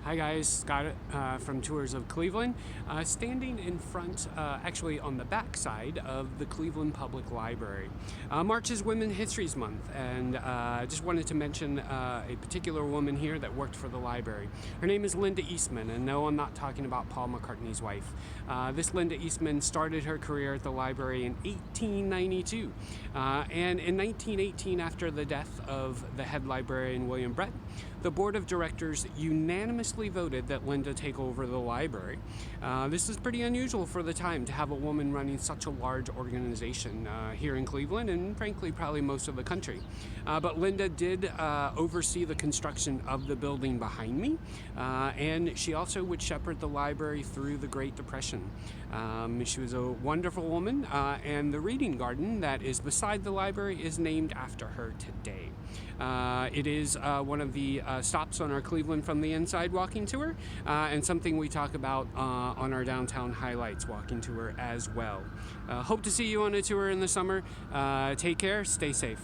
Hi guys, Scott from Tours of Cleveland, standing in front, actually on the back side of the Cleveland Public Library. March is Women's History Month, and I just wanted to mention a particular woman here that worked for the library. Her name is Linda Eastman, and no, I'm not talking about Paul McCartney's wife. This Linda Eastman started her career at the library in 1892, and in 1918, after the death of the head librarian William Brett, the board of directors unanimously voted that Linda take over the library. This is pretty unusual for the time to have a woman running such a large organization here in Cleveland and frankly probably most of the country. But Linda did oversee the construction of the building behind me, and she also would shepherd the library through the Great Depression. She was a wonderful woman, and the reading garden that is beside the library is named after her today. It is one of the stops on our Cleveland from the Inside walking tour, and something we talk about on our Downtown Highlights walking tour as well. Hope to see you on a tour in the summer. Take care, stay safe.